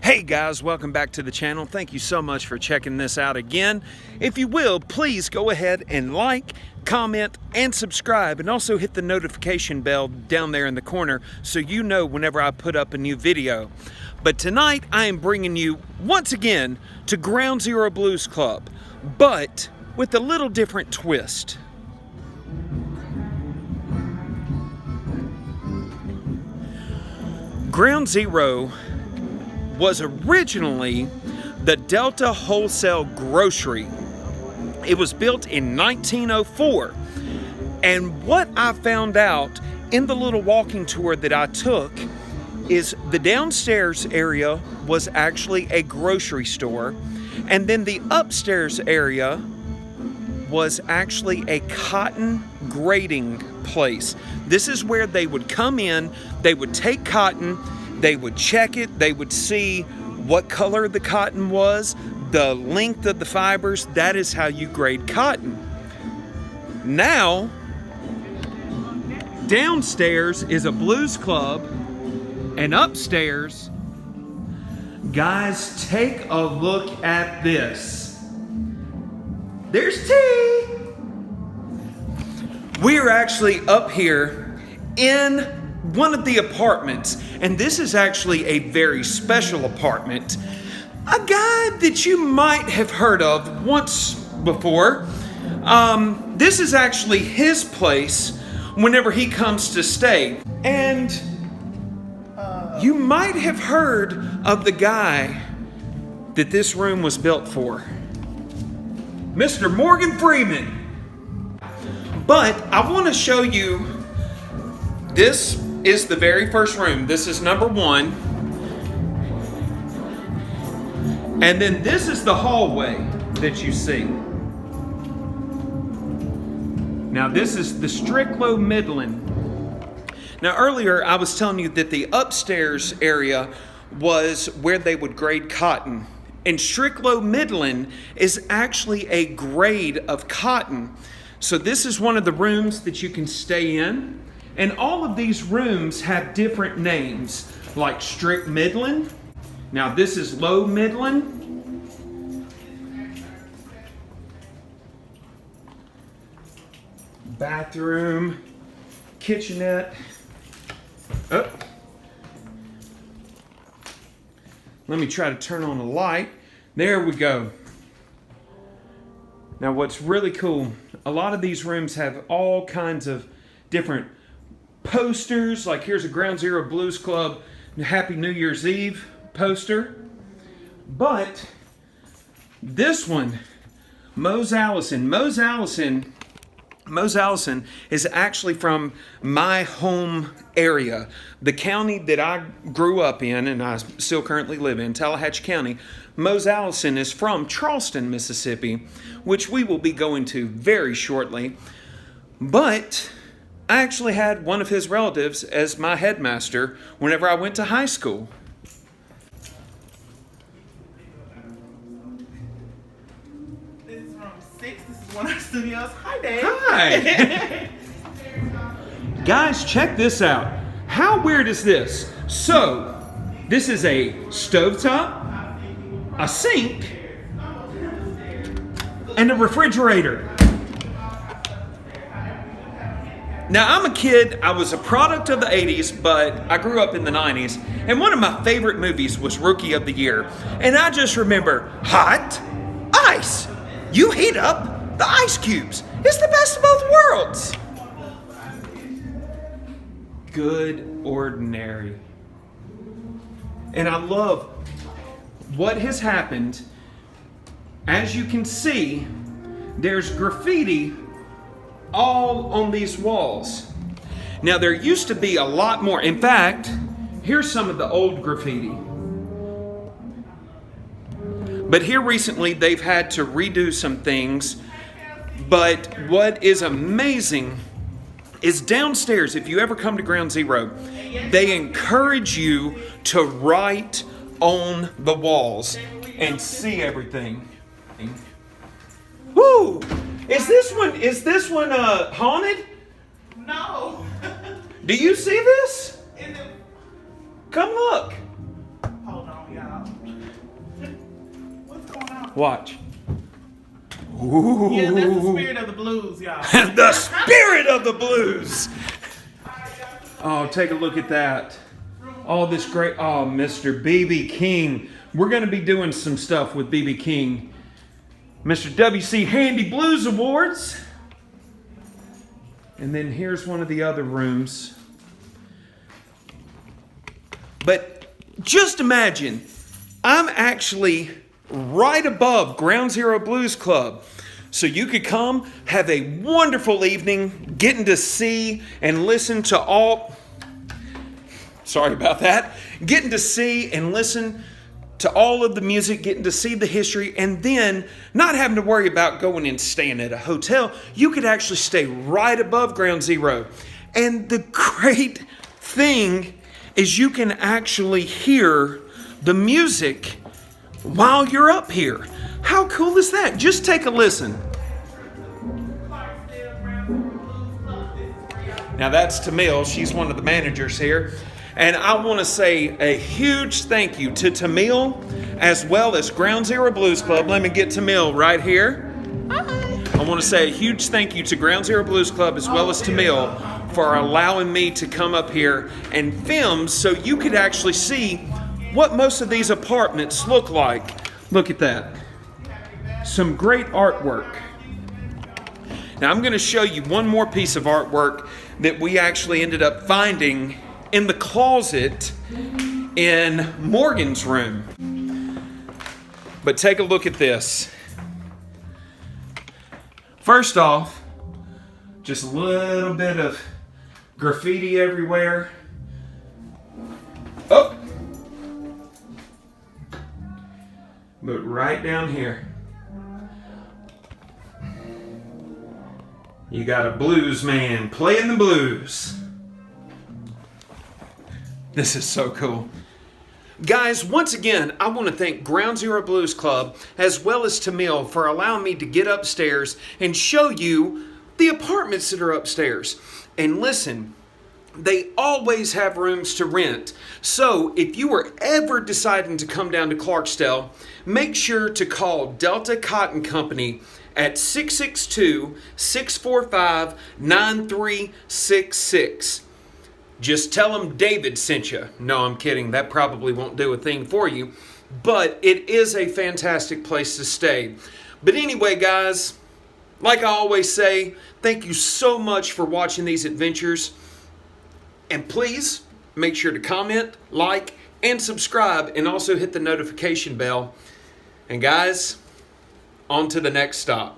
Hey guys, welcome back to the channel. Thank you so much for checking this out again. If you will, please go ahead and like, comment, and subscribe, and also hit the notification bell down there in the corner so you know whenever I put up a new video. But tonight I am bringing you once again to Ground Zero Blues Club, but with a little different twist. Ground Zero was originally the Delta Wholesale Grocery. It was built in 1904. And what I found out in the little walking tour that I took is the downstairs area was actually a grocery store, and then the upstairs area was actually a cotton grading place. This is where they would come in, they would take cotton, they would check it, they would see what color the cotton was, the length of the fibers. That is how you grade cotton. Now, downstairs is a blues club, and upstairs, guys, take a look at this. There's tea. We're actually up here in one of the apartments, and this is actually a very special apartment. A guy that you might have heard of once before. This is actually his place whenever he comes to stay. And you might have heard of the guy that this room was built for. Mr. Morgan Freeman. But I want to show you, this is the very first room. This is number 1. And then this is the hallway that you see. Now this is the Stricklow Midland. Now earlier I was telling you that the upstairs area was where they would grade cotton. And Stricklow Midland is actually a grade of cotton. So this is one of the rooms that you can stay in. And all of these rooms have different names, like Strick Midland. Now this is Low Midland. Bathroom, kitchenette. Oh. Let me try to turn on a light. There we go. Now what's really cool, a lot of these rooms have all kinds of different posters. Like here's a Ground Zero Blues Club Happy New Year's Eve poster. But this one, Mose Allison is actually from my home area, the county that I grew up in and I still currently live in, Tallahatchie County. Mose Allison is from Charleston, Mississippi, which we will be going to very shortly. But I actually had one of his relatives as my headmaster whenever I went to high school. This is room 6. This is one of our studios. Hi, Dave. Hi. Guys, check this out. How weird is this? So, this is a stovetop, a sink, and a refrigerator. Now, I'm a kid, I was a product of the 80s, but I grew up in the 90s, and one of my favorite movies was Rookie of the Year. And I just remember, hot ice. You heat up the ice cubes. It's the best of both worlds. Good ordinary. And I love what has happened. As you can see, there's graffiti all on these walls. Now there used to be a lot more. In fact, here's some of the old graffiti. But here recently they've had to redo some things. But what is amazing is downstairs, if you ever come to Ground Zero, they encourage you to write on the walls and see everything. Woo! Is this one haunted? No. Do you see this? Is it? Come look. Hold on, y'all. Watch. Yeah, that's the spirit of the blues, y'all. The spirit of the blues. Oh, take a look at that. All this great. Oh, Mr. B.B. King. We're going to be doing some stuff with B.B. King. Mr. W.C. Handy Blues Awards. And then here's one of the other rooms. But just imagine, I'm actually right above Ground Zero Blues Club. So you could come, have a wonderful evening, getting to see and listen to all... Sorry about that. Getting to see and listen to all of the music, getting to see the history, and then not having to worry about going and staying at a hotel. You could actually stay right above Ground Zero. And the great thing is you can actually hear the music while you're up here. How cool is that? Just take a listen. Now that's Tamil. She's one of the managers here. And I want to say a huge thank you to Tamil as well as Ground Zero Blues Club. Let me get Tamil right here. Hi. I want to say a huge thank you to Ground Zero Blues Club as well as Tamil for allowing me to come up here and film so you could actually see what most of these apartments look like. Look at that. Some great artwork. Now I'm going to show you one more piece of artwork that we actually ended up finding in the closet in Morgan's room. But take a look at this. First off, just a little bit of graffiti everywhere. Oh! But right down here, you got a blues man playing the blues. This is so cool. Guys, once again, I want to thank Ground Zero Blues Club as well as Tamil for allowing me to get upstairs and show you the apartments that are upstairs. And listen, they always have rooms to rent. So if you were ever deciding to come down to Clarksdale, make sure to call Delta Cotton Company at 662-645-9366. Just tell them David sent you. No, I'm kidding. That probably won't do a thing for you. But it is a fantastic place to stay. But anyway, guys, like I always say, thank you so much for watching these adventures. And please make sure to comment, like, and subscribe, and also hit the notification bell. And guys, on to the next stop.